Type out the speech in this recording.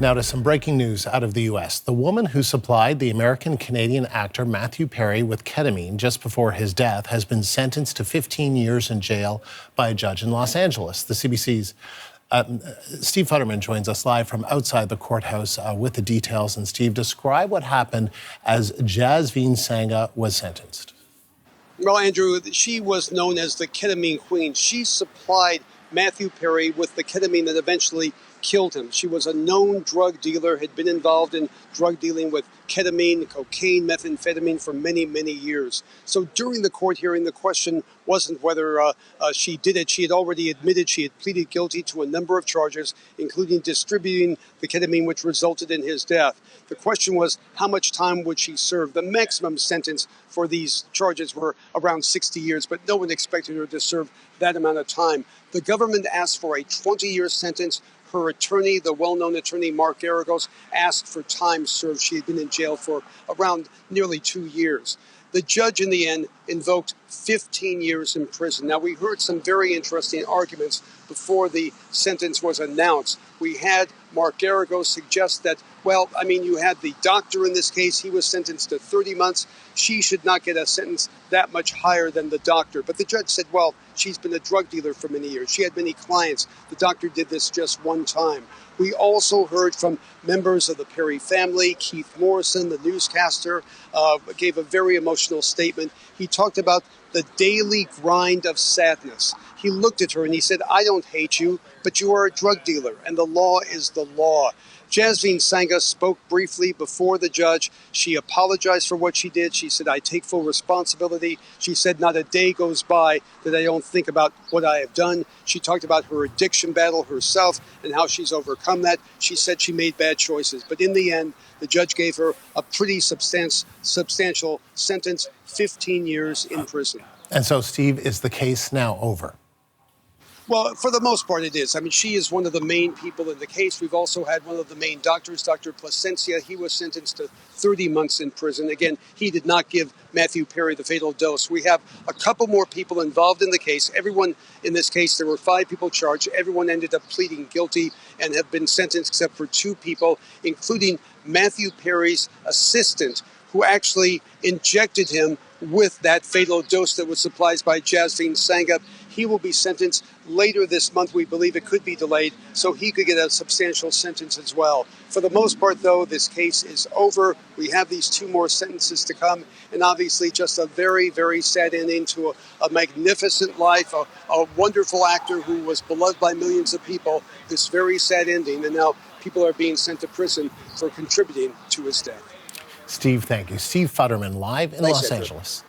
Now to some breaking news out of the U.S. The woman who supplied the American-Canadian actor Matthew Perry with ketamine just before his death has been sentenced to 15 years in jail by a judge in Los Angeles. The CBC's Steve Futterman joins us live from outside the courthouse with the details. And Steve, describe what happened as Jasveen Sangha was sentenced. Well, Andrew, she was known as the Ketamine Queen. She supplied Matthew Perry with the ketamine that eventually killed him. She was a known drug dealer, had been involved in drug dealing with ketamine, cocaine, methamphetamine for many, many years. So during the court hearing, the question wasn't whether she did it. She had already admitted she had pleaded guilty to a number of charges, including distributing the ketamine, which resulted in his death. The question was, how much time would she serve? The maximum sentence for these charges were around 60 years, but no one expected her to serve that amount of time. The government asked for a 20-year sentence. Her attorney, the well-known attorney Mark Garagos, asked for time served. She had been in jail for around nearly 2 years. The judge, in the end, invoked 15 years in prison. Now, we heard some very interesting arguments before the sentence was announced. We had Mark Garagos suggest that, you had the doctor in this case. He was sentenced to 30 months. She should not get a sentence that much higher than the doctor. But the judge said, she's been a drug dealer for many years. She had many clients. The doctor did this just one time. We also heard from members of the Perry family. Keith Morrison, the newscaster, gave a very emotional statement. He talked about the daily grind of sadness. He looked at her and he said, I don't hate you, but you are a drug dealer, and the law is the law. Jasveen Sangha spoke briefly before the judge. She apologized for what she did. She said, I take full responsibility. She said, not a day goes by that I don't think about what I have done. She talked about her addiction battle herself and how she's overcome that. She said she made bad choices. But in the end, the judge gave her a pretty substantial sentence, 15 years in prison. And so, Steve, is the case now over? Well, for the most part, it is. She is one of the main people in the case. We've also had one of the main doctors, Dr. Placencia. He was sentenced to 30 months in prison. Again, he did not give Matthew Perry the fatal dose. We have a couple more people involved in the case. Everyone in this case, there were 5 people charged. Everyone ended up pleading guilty and have been sentenced except for 2 people, including Matthew Perry's assistant, who actually injected him with that fatal dose that was supplied by Jasveen Sangha. He will be sentenced later this month. We believe it could be delayed, so he could get a substantial sentence as well. For the most part, though, this case is over. We have these 2 more sentences to come, and obviously just a very, very sad ending to a magnificent life, a wonderful actor who was beloved by millions of people. This very sad ending, and now people are being sent to prison for contributing to his death. Steve, thank you. Steve Futterman, live in Los Angeles.